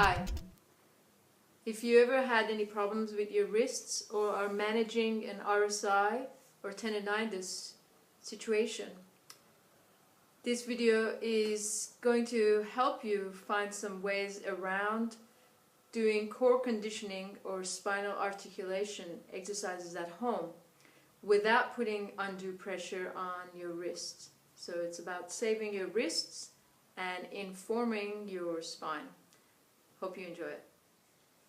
Hi. If you ever had any problems with your wrists or are managing an RSI or tendonitis situation, this video is going to help you find some ways around doing core conditioning or spinal articulation exercises at home without putting undue pressure on your wrists. So it's about saving your wrists and informing your spine. Hope you enjoy it.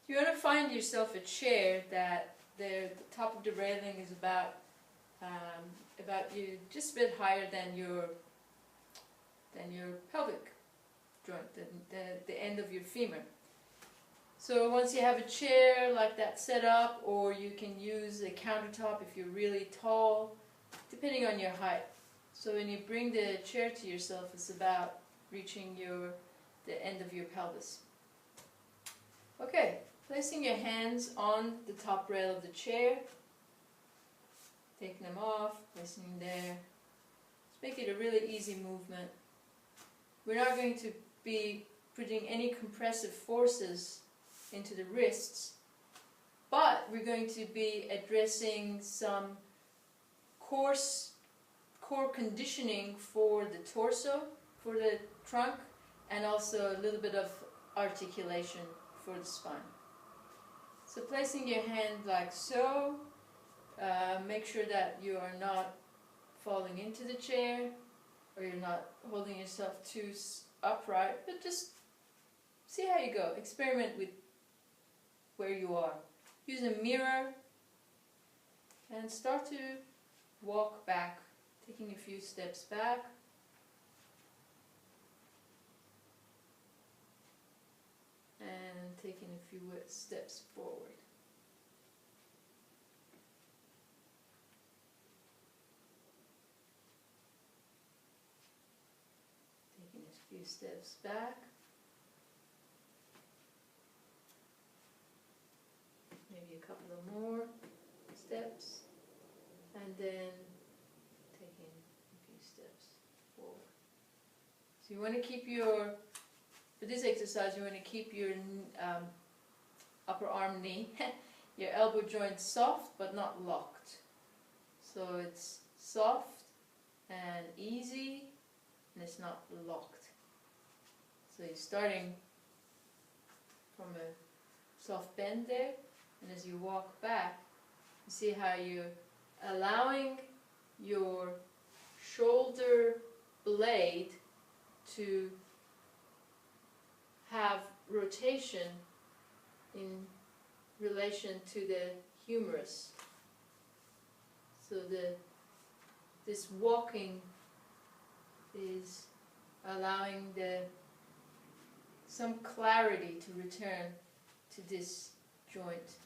You want to find yourself a chair that the top of the railing is about you just a bit higher than your pelvic joint, the end of your femur. So once you have a chair like that set up, or you can use a countertop if you're really tall, depending on your height. So when you bring the chair to yourself, it's about reaching the end of your pelvis. Okay, placing your hands on the top rail of the chair, taking them off, placing them there. Just make it a really easy movement. We're not going to be putting any compressive forces into the wrists, but we're going to be addressing some core conditioning for the torso, for the trunk, and also a little bit of articulation for the spine. So placing your hand like so, make sure that you are not falling into the chair, or you're not holding yourself too upright, but just see how you go. Experiment with where you are. Use a mirror and start to walk back, taking a few steps back. And taking a few steps forward. Taking a few steps back. Maybe a couple of more steps. And then taking a few steps forward. So you want to keep for this exercise, you want to keep your upper arm knee, your elbow joint soft but not locked. So it's soft and easy, and it's not locked. So you're starting from a soft bend there, and as you walk back, you see how you're allowing your shoulder blade to have rotation in relation to the humerus. So this walking is allowing some clarity to return to this joint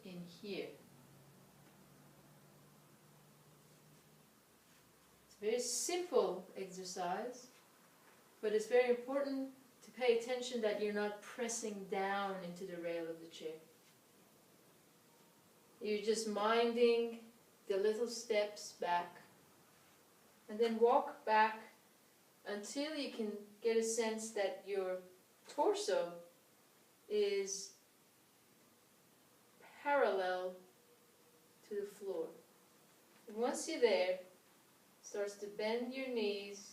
in here. It's a very simple exercise, but it's very important to pay attention that you're not pressing down into the rail of the chair. You're just minding the little steps back, and then walk back until you can get a sense that your torso is parallel to the floor. And once you're there, start to bend your knees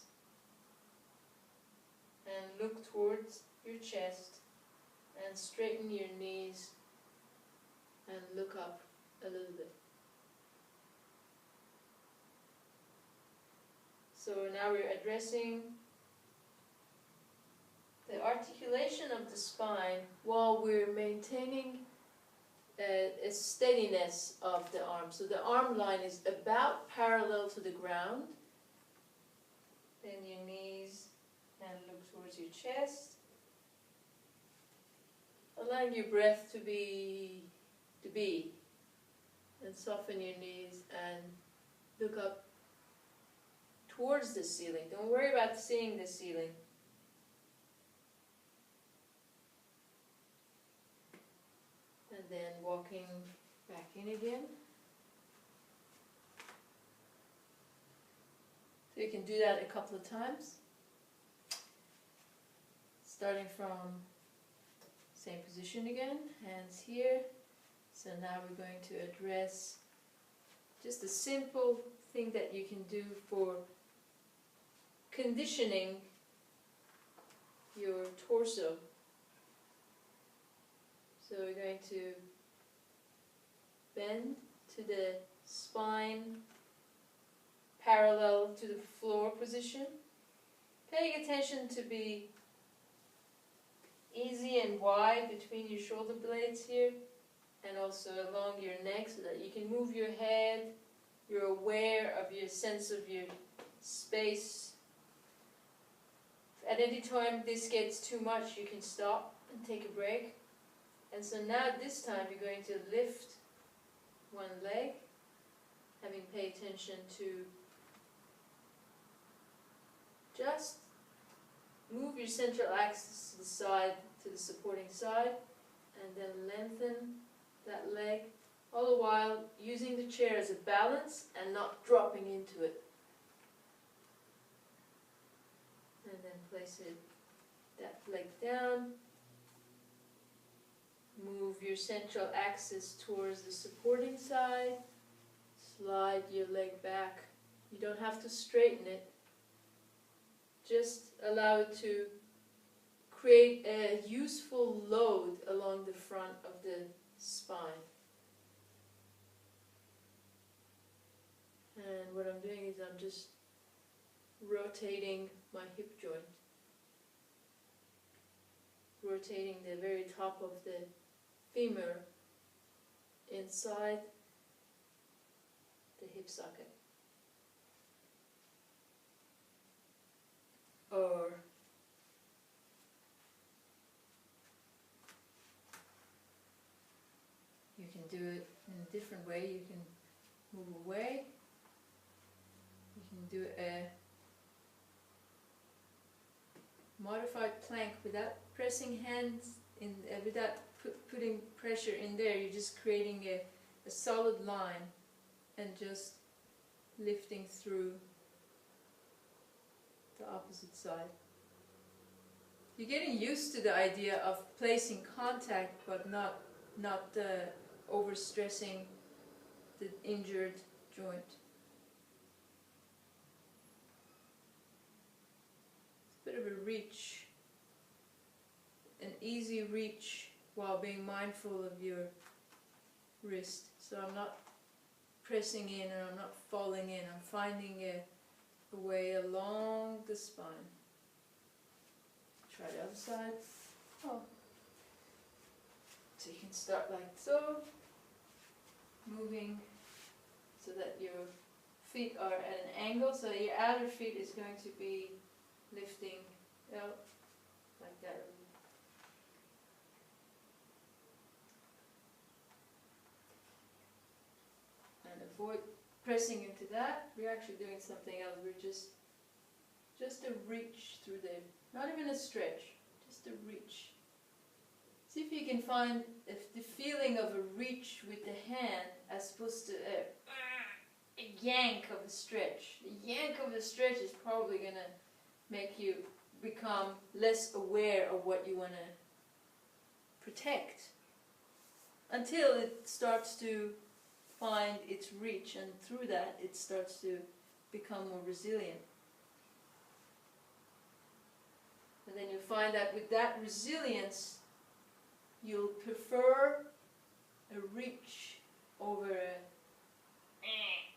and look towards your chest, and straighten your knees and look up a little bit. So now we're addressing the articulation of the spine while we're maintaining a steadiness of the arm. So the arm line is about parallel to the ground. Bend your knees and look towards your chest. Allowing your breath to be, and soften your knees and look up towards the ceiling. Don't worry about seeing the ceiling. And then walking back in again. So you can do that a couple of times. Starting from Same position again, hands here. So now we're going to address just a simple thing that you can do for conditioning your torso. So we're going to bend to the spine parallel to the floor position, paying attention to be easy and wide between your shoulder blades here, and also along your neck so that you can move your head. You're aware of your sense of your space. At any time this gets too much, you can stop and take a break. And so now this time you're going to lift one leg, having paid attention to just move your central axis to the side, to the supporting side, and then lengthen that leg, all the while using the chair as a balance and not dropping into it. And then place that leg down. Move your central axis towards the supporting side. Slide your leg back. You don't have to straighten it. Just allow it to create a useful load along the front of the spine. And what I'm doing is I'm just rotating my hip joint. Rotating the very top of the femur inside the hip socket. Or you can do it in a different way. You can move away. You can do a modified plank without pressing hands in, without putting pressure in there. You're just creating a solid line and just lifting through the opposite side. You're getting used to the idea of placing contact but not overstressing the injured joint. It's a bit of a reach, an easy reach while being mindful of your wrist. So I'm not pressing in and I'm not falling in. I'm finding a way along the spine. Try the other side. Oh. So you can start like so, moving so that your feet are at an angle, so your outer feet is going to be lifting out like that. And avoid pressing into that. We're actually doing something else. We're just a reach through there. Not even a stretch, just a reach. See if you can find the feeling of a reach with the hand as opposed to a yank of a stretch. The yank of a stretch is probably going to make you become less aware of what you want to protect until it starts to find its reach, and through that it starts to become more resilient. And then you'll find that with that resilience, you'll prefer a reach over a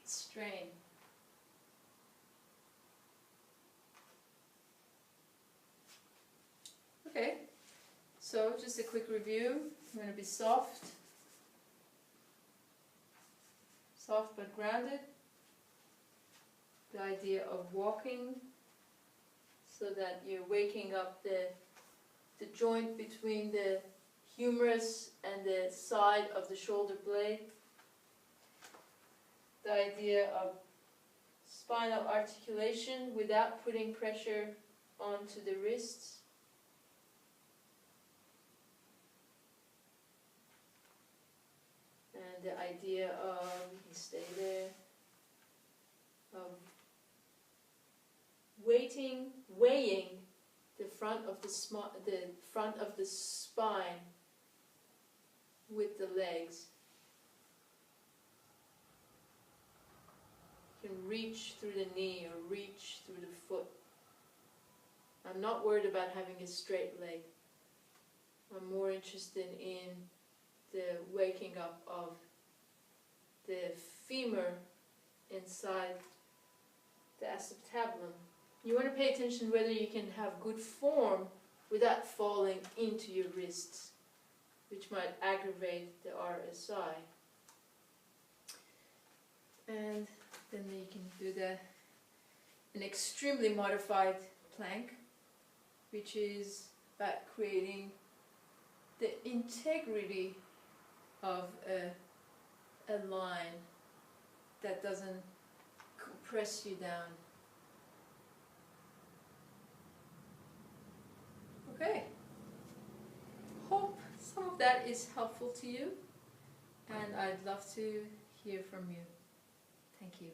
strain. Okay, so just a quick review. I'm going to be soft but grounded. The idea of walking so that you're waking up the joint between the humerus and the side of the shoulder blade. The idea of spinal articulation without putting pressure onto the wrists. And the idea of, you can stay there, of weighing the front of the spine with the legs. You can reach through the knee or reach through the foot. I'm not worried about having a straight leg. I'm more interested in the waking up of the femur inside the acetabulum. You want to pay attention whether you can have good form without falling into your wrists, which might aggravate the RSI. And then you can do an extremely modified plank, which is about creating the integrity of a line that doesn't compress you down. Okay. Hope some of that is helpful to you, and I'd love to hear from you. Thank you.